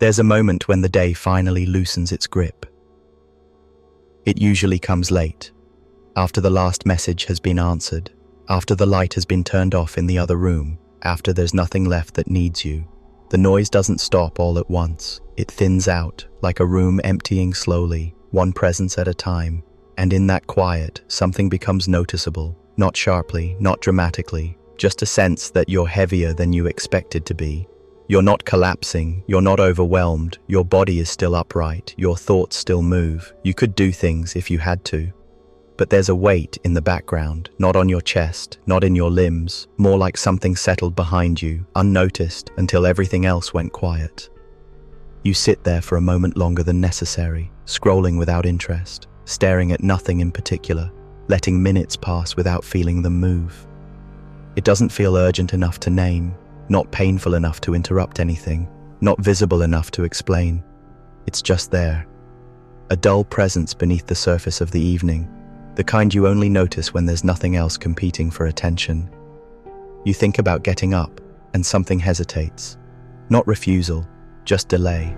There's a moment when the day finally loosens its grip. It usually comes late, after the last message has been answered, after the light has been turned off in the other room, after there's nothing left that needs you. The noise doesn't stop all at once. It thins out, like a room emptying slowly, one presence at a time. And in that quiet, something becomes noticeable, not sharply, not dramatically, just a sense that you're heavier than you expected to be. You're not collapsing, you're not overwhelmed, your body is still upright, your thoughts still move. You could do things if you had to. But there's a weight in the background, not on your chest, not in your limbs, more like something settled behind you, unnoticed until everything else went quiet. You sit there for a moment longer than necessary, scrolling without interest, staring at nothing in particular, letting minutes pass without feeling them move. It doesn't feel urgent enough to name, not painful enough to interrupt anything, not visible enough to explain. It's just there. A dull presence beneath the surface of the evening, the kind you only notice when there's nothing else competing for attention. You think about getting up, and something hesitates. Not refusal, just delay.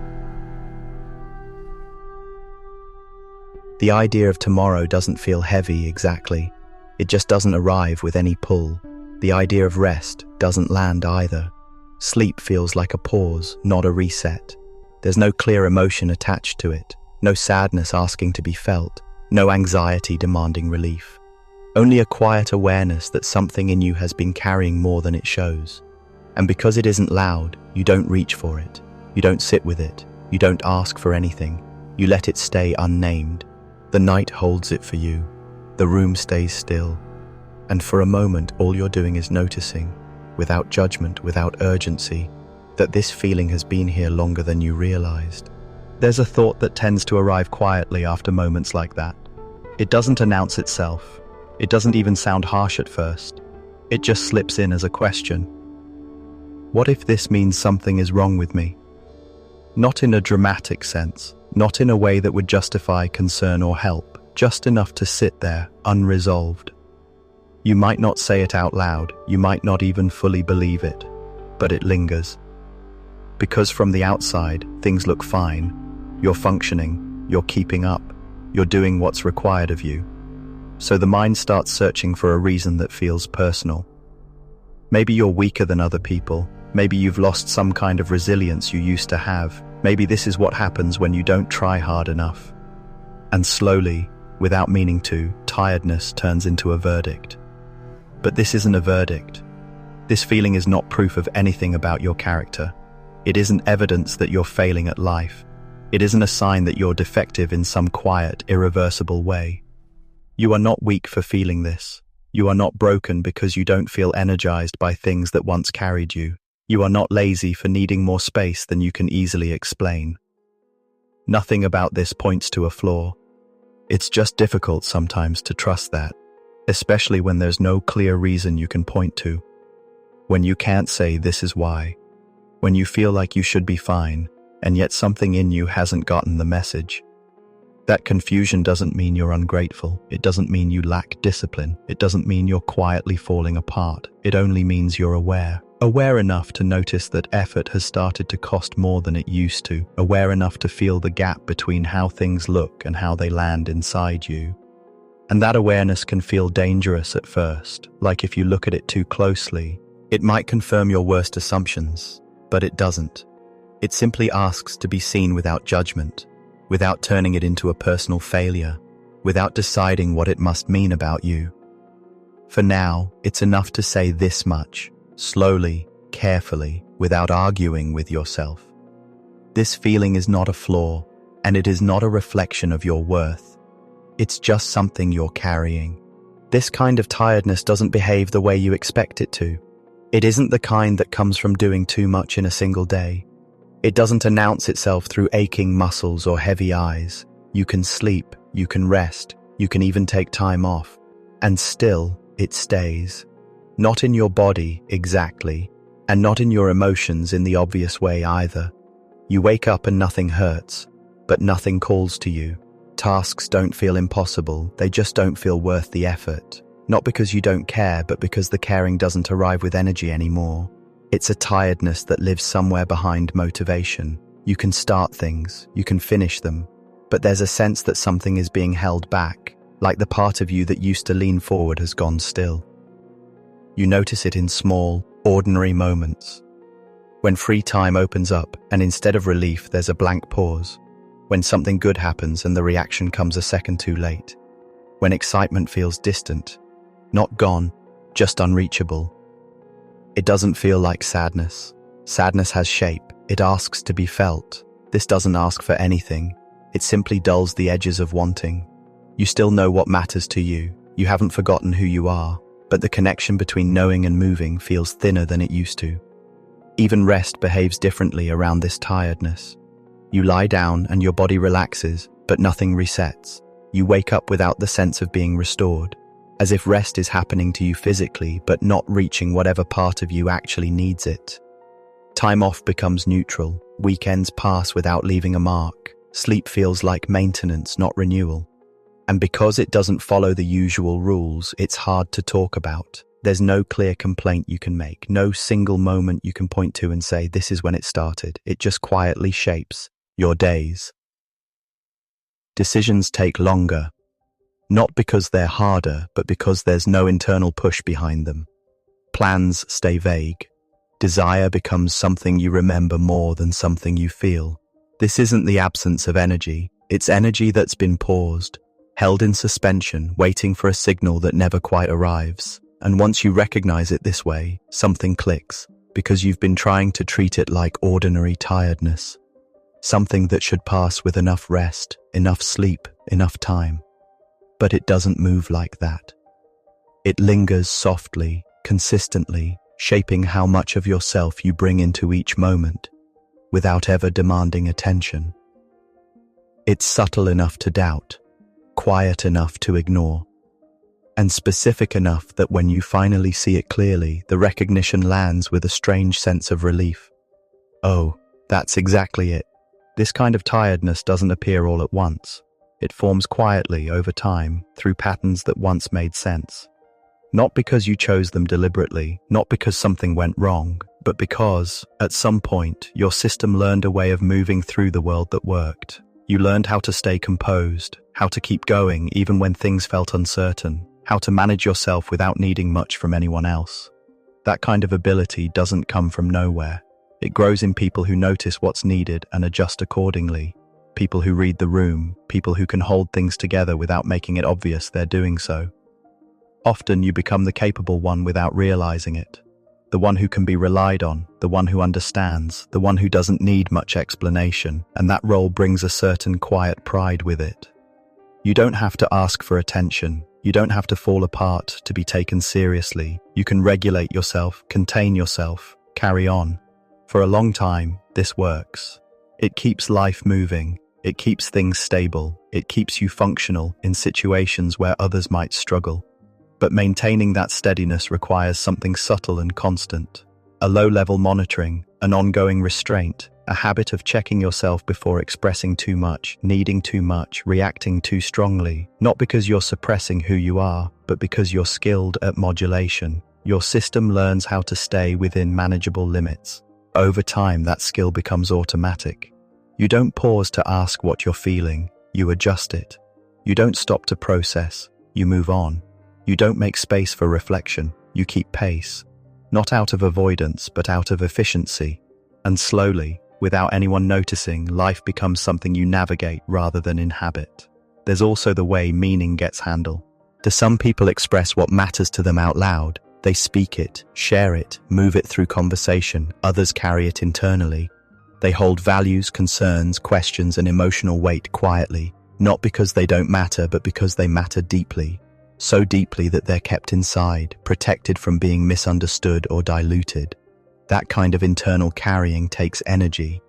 The idea of tomorrow doesn't feel heavy exactly. It just doesn't arrive with any pull. The idea of rest doesn't land either. Sleep feels like a pause, not a reset. There's no clear emotion attached to it, no sadness asking to be felt, no anxiety demanding relief. Only a quiet awareness that something in you has been carrying more than it shows. And because it isn't loud, you don't reach for it. You don't sit with it. You don't ask for anything. You let it stay unnamed. The night holds it for you. The room stays still. And for a moment, all you're doing is noticing, without judgment, without urgency, that this feeling has been here longer than you realized. There's a thought that tends to arrive quietly after moments like that. It doesn't announce itself. It doesn't even sound harsh at first. It just slips in as a question. What if this means something is wrong with me? Not in a dramatic sense, not in a way that would justify concern or help, just enough to sit there, unresolved. You might not say it out loud, you might not even fully believe it, but it lingers. Because from the outside, things look fine. You're functioning, you're keeping up, you're doing what's required of you. So the mind starts searching for a reason that feels personal. Maybe you're weaker than other people. Maybe you've lost some kind of resilience you used to have. Maybe this is what happens when you don't try hard enough. And slowly, without meaning to, tiredness turns into a verdict. But this isn't a verdict. This feeling is not proof of anything about your character. It isn't evidence that you're failing at life. It isn't a sign that you're defective in some quiet, irreversible way. You are not weak for feeling this. You are not broken because you don't feel energized by things that once carried you. You are not lazy for needing more space than you can easily explain. Nothing about this points to a flaw. It's just difficult sometimes to trust that, especially when there's no clear reason you can point to. When you can't say this is why. When you feel like you should be fine, and yet something in you hasn't gotten the message. That confusion doesn't mean you're ungrateful. It doesn't mean you lack discipline. It doesn't mean you're quietly falling apart. It only means you're aware. Aware enough to notice that effort has started to cost more than it used to. Aware enough to feel the gap between how things look and how they land inside you. And that awareness can feel dangerous at first, like if you look at it too closely, it might confirm your worst assumptions, but it doesn't. It simply asks to be seen without judgment, without turning it into a personal failure, without deciding what it must mean about you. For now, it's enough to say this much, slowly, carefully, without arguing with yourself. This feeling is not a flaw, and it is not a reflection of your worth. It's just something you're carrying. This kind of tiredness doesn't behave the way you expect it to. It isn't the kind that comes from doing too much in a single day. It doesn't announce itself through aching muscles or heavy eyes. You can sleep, you can rest, you can even take time off, and still it stays. Not in your body, exactly, and not in your emotions in the obvious way either. You wake up and nothing hurts, but nothing calls to you. Tasks don't feel impossible, they just don't feel worth the effort. Not because you don't care, but because the caring doesn't arrive with energy anymore. It's a tiredness that lives somewhere behind motivation. You can start things, you can finish them, but there's a sense that something is being held back, like the part of you that used to lean forward has gone still. You notice it in small, ordinary moments. When free time opens up and instead of relief there's a blank pause. When something good happens and the reaction comes a second too late. When excitement feels distant, not gone, just unreachable. It doesn't feel like sadness. Sadness has shape. It asks to be felt. This doesn't ask for anything. It simply dulls the edges of wanting. You still know what matters to you. You haven't forgotten who you are, but the connection between knowing and moving feels thinner than it used to. Even rest behaves differently around this tiredness. You lie down and your body relaxes, but nothing resets. You wake up without the sense of being restored, as if rest is happening to you physically, but not reaching whatever part of you actually needs it. Time off becomes neutral. Weekends pass without leaving a mark. Sleep feels like maintenance, not renewal. And because it doesn't follow the usual rules, it's hard to talk about. There's no clear complaint you can make, no single moment you can point to and say, this is when it started. It just quietly shapes your days. Decisions take longer, not because they're harder, but because there's no internal push behind them. Plans stay vague. Desire becomes something you remember more than something you feel. This isn't the absence of energy, it's energy that's been paused, held in suspension, waiting for a signal that never quite arrives. And once you recognize it this way, something clicks, because you've been trying to treat it like ordinary tiredness. Something that should pass with enough rest, enough sleep, enough time. But it doesn't move like that. It lingers softly, consistently, shaping how much of yourself you bring into each moment, without ever demanding attention. It's subtle enough to doubt, quiet enough to ignore, and specific enough that when you finally see it clearly, the recognition lands with a strange sense of relief. Oh, that's exactly it. This kind of tiredness doesn't appear all at once. It forms quietly over time through patterns that once made sense. Not because you chose them deliberately, not because something went wrong, but because, at some point, your system learned a way of moving through the world that worked. You learned how to stay composed, how to keep going even when things felt uncertain, how to manage yourself without needing much from anyone else. That kind of ability doesn't come from nowhere. It grows in people who notice what's needed and adjust accordingly. People who read the room, people who can hold things together without making it obvious they're doing so. Often you become the capable one without realizing it. The one who can be relied on, the one who understands, the one who doesn't need much explanation, and that role brings a certain quiet pride with it. You don't have to ask for attention. You don't have to fall apart to be taken seriously. You can regulate yourself, contain yourself, carry on. For a long time, this works. It keeps life moving. It keeps things stable. It keeps you functional in situations where others might struggle. But maintaining that steadiness requires something subtle and constant. A low-level monitoring, an ongoing restraint, a habit of checking yourself before expressing too much, needing too much, reacting too strongly, not because you're suppressing who you are, but because you're skilled at modulation. Your system learns how to stay within manageable limits. Over time, that skill becomes automatic. You don't pause to ask what you're feeling, you adjust it. You don't stop to process, you move on. You don't make space for reflection, you keep pace. Not out of avoidance, but out of efficiency. And slowly, without anyone noticing, life becomes something you navigate rather than inhabit. There's also the way meaning gets handled. Do some people express what matters to them out loud? They speak it, share it, move it through conversation. Others carry it internally. They hold values, concerns, questions, and emotional weight quietly, not because they don't matter, but because they matter deeply. So deeply that they're kept inside, protected from being misunderstood or diluted. That kind of internal carrying takes energy.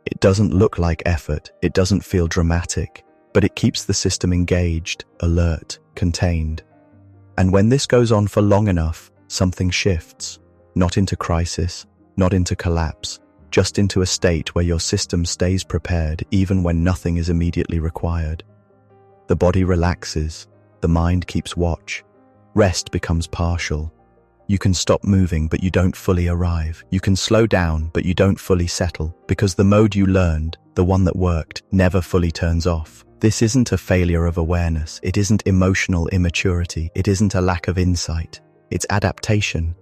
It doesn't look like effort, it doesn't feel dramatic, but it keeps the system engaged, alert, contained. And when this goes on for long enough, something shifts, not into crisis, not into collapse, just into a state where your system stays prepared even when nothing is immediately required. The body relaxes, the mind keeps watch, rest becomes partial. You can stop moving, but you don't fully arrive. You can slow down, but you don't fully settle, because the mode you learned, the one that worked, never fully turns off. This isn't a failure of awareness. It isn't emotional immaturity. It isn't a lack of insight. It's adaptation.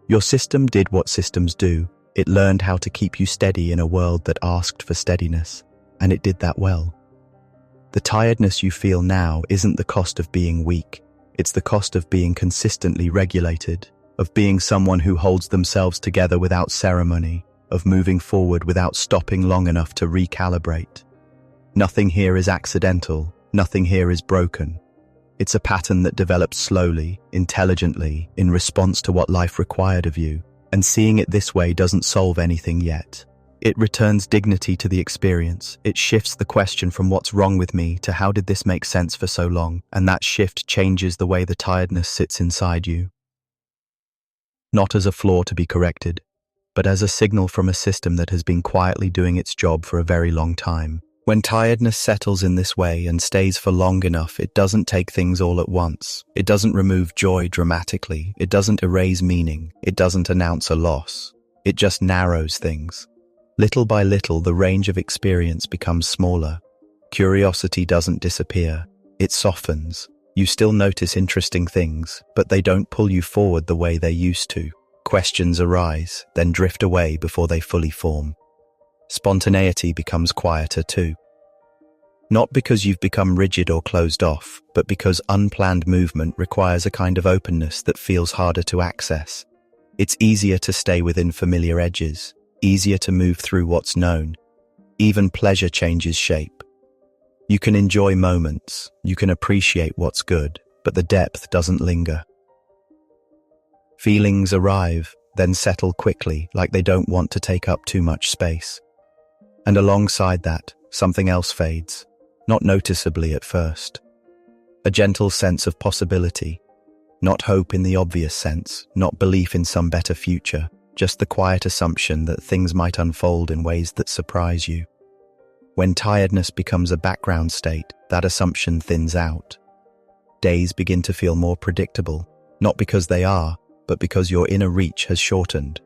Your system did what systems do. It learned how to keep you steady in a world that asked for steadiness, and it did that well. The tiredness you feel now isn't the cost of being weak. It's the cost of being consistently regulated, of being someone who holds themselves together without ceremony, of moving forward without stopping long enough to recalibrate. Nothing here is accidental. Nothing here is broken. It's a pattern that develops slowly, intelligently, in response to what life required of you. And seeing it this way doesn't solve anything yet. It returns dignity to the experience. It shifts the question from what's wrong with me to how did this make sense for so long? And that shift changes the way the tiredness sits inside you. Not as a flaw to be corrected, but as a signal from a system that has been quietly doing its job for a very long time. When tiredness settles in this way and stays for long enough, it doesn't take things all at once. It doesn't remove joy dramatically. It doesn't erase meaning. It doesn't announce a loss. It just narrows things. Little by little, the range of experience becomes smaller. Curiosity doesn't disappear. It softens. You still notice interesting things, but they don't pull you forward the way they used to. Questions arise, then drift away before they fully form. Spontaneity becomes quieter too. Not because you've become rigid or closed off, but because unplanned movement requires a kind of openness that feels harder to access. It's easier to stay within familiar edges, easier to move through what's known. Even pleasure changes shape. You can enjoy moments, you can appreciate what's good, but the depth doesn't linger. Feelings arrive, then settle quickly, like they don't want to take up too much space. And alongside that, something else fades, not noticeably at first. A gentle sense of possibility, not hope in the obvious sense, not belief in some better future, just the quiet assumption that things might unfold in ways that surprise you. When tiredness becomes a background state, that assumption thins out. Days begin to feel more predictable, not because they are, but because your inner reach has shortened.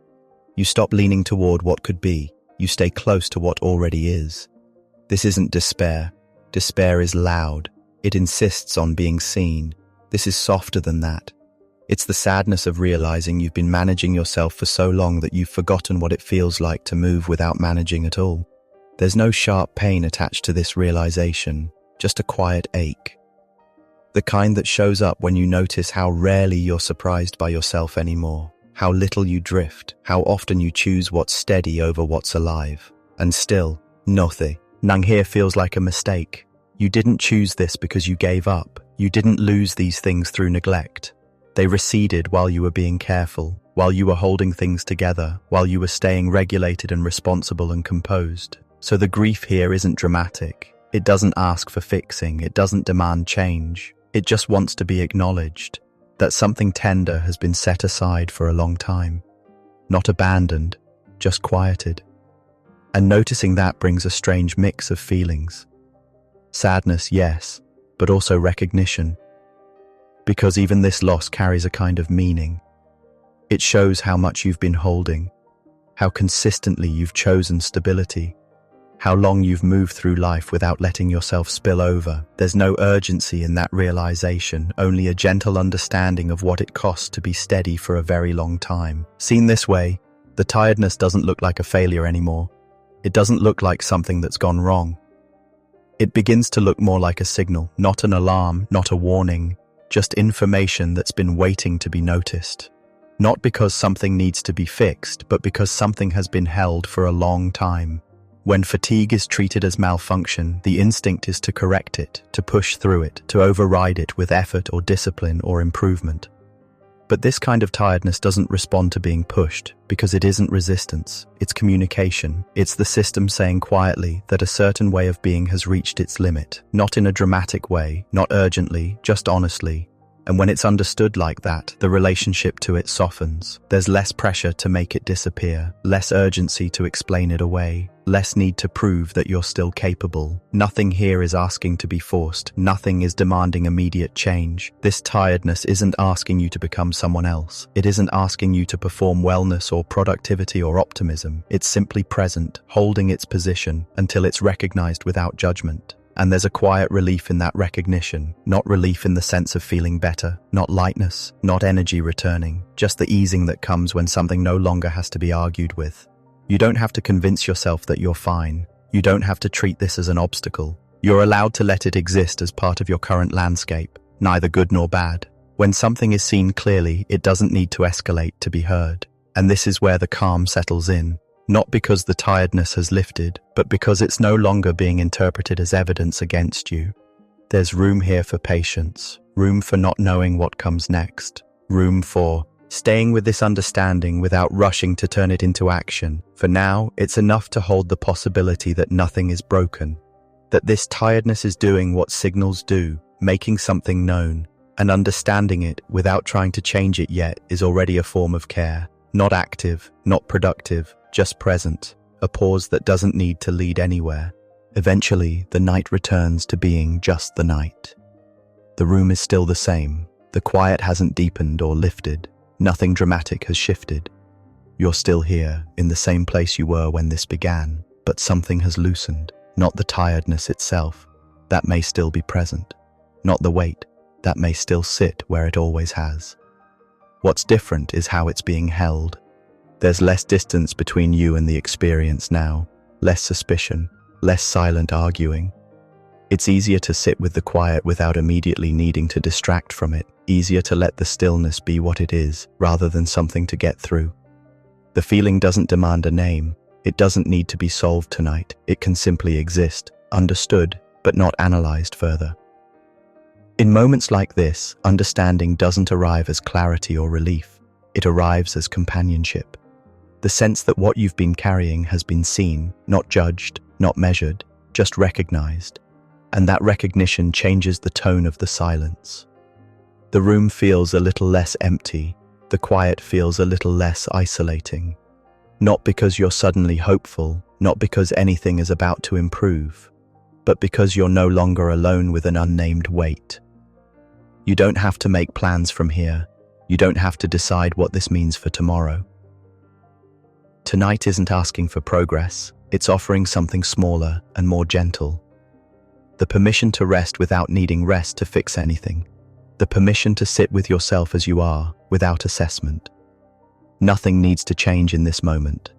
You stop leaning toward what could be. You stay close to what already is. This isn't despair. Despair is loud. It insists on being seen. This is softer than that. It's the sadness of realizing you've been managing yourself for so long that you've forgotten what it feels like to move without managing at all. There's no sharp pain attached to this realization, just a quiet ache. The kind that shows up when you notice how rarely you're surprised by yourself anymore. How little you drift, how often you choose what's steady over what's alive. And still, nothing. Nang here feels like a mistake. You didn't choose this because you gave up. You didn't lose these things through neglect. They receded while you were being careful, while you were holding things together, while you were staying regulated and responsible and composed. So the grief here isn't dramatic. It doesn't ask for fixing. It doesn't demand change. It just wants to be acknowledged. That something tender has been set aside for a long time. Not abandoned, just quieted. And noticing that brings a strange mix of feelings. Sadness, yes, but also recognition. Because even this loss carries a kind of meaning. It shows how much you've been holding, how consistently you've chosen stability, how long you've moved through life without letting yourself spill over. There's no urgency in that realization, only a gentle understanding of what it costs to be steady for a very long time. Seen this way, the tiredness doesn't look like a failure anymore. It doesn't look like something that's gone wrong. It begins to look more like a signal, not an alarm, not a warning, just information that's been waiting to be noticed. Not because something needs to be fixed, but because something has been held for a long time. When fatigue is treated as malfunction, the instinct is to correct it, to push through it, to override it with effort or discipline or improvement. But this kind of tiredness doesn't respond to being pushed, because it isn't resistance, it's communication. It's the system saying quietly that a certain way of being has reached its limit, not in a dramatic way, not urgently, just honestly. And when it's understood like that, the relationship to it softens. There's less pressure to make it disappear, less urgency to explain it away, less need to prove that you're still capable. Nothing here is asking to be forced. Nothing is demanding immediate change. This tiredness isn't asking you to become someone else. It isn't asking you to perform wellness or productivity or optimism. It's simply present, holding its position until it's recognized without judgment. And there's a quiet relief in that recognition, not relief in the sense of feeling better, not lightness, not energy returning, just the easing that comes when something no longer has to be argued with. You don't have to convince yourself that you're fine. You don't have to treat this as an obstacle. You're allowed to let it exist as part of your current landscape, neither good nor bad. When something is seen clearly, it doesn't need to escalate to be heard. And this is where the calm settles in. Not because the tiredness has lifted, but because it's no longer being interpreted as evidence against you. There's room here for patience, room for not knowing what comes next, room for staying with this understanding without rushing to turn it into action. For now, it's enough to hold the possibility that nothing is broken, that this tiredness is doing what signals do, making something known, and understanding it without trying to change it yet is already a form of care. Not active, not productive, just present, a pause that doesn't need to lead anywhere. Eventually, the night returns to being just the night. The room is still the same. The quiet hasn't deepened or lifted. Nothing dramatic has shifted. You're still here, in the same place you were when this began, but something has loosened. Not the tiredness itself. That may still be present. Not the weight. That may still sit where it always has. What's different is how it's being held. There's less distance between you and the experience now, less suspicion, less silent arguing. It's easier to sit with the quiet without immediately needing to distract from it, easier to let the stillness be what it is, rather than something to get through. The feeling doesn't demand a name. It doesn't need to be solved tonight. It can simply exist, understood, but not analyzed further. In moments like this, understanding doesn't arrive as clarity or relief. It arrives as companionship. The sense that what you've been carrying has been seen, not judged, not measured, just recognized. And that recognition changes the tone of the silence. The room feels a little less empty. The quiet feels a little less isolating. Not because you're suddenly hopeful, not because anything is about to improve, but because you're no longer alone with an unnamed weight. You don't have to make plans from here. You don't have to decide what this means for tomorrow. Tonight isn't asking for progress. It's offering something smaller and more gentle. The permission to rest without needing rest to fix anything. The permission to sit with yourself as you are, without assessment. Nothing needs to change in this moment.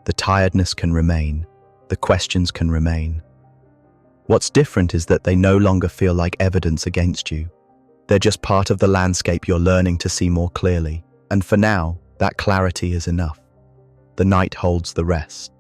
The tiredness can remain. The questions can remain. What's different is that they no longer feel like evidence against you. They're just part of the landscape you're learning to see more clearly. And for now, that clarity is enough. The night holds the rest.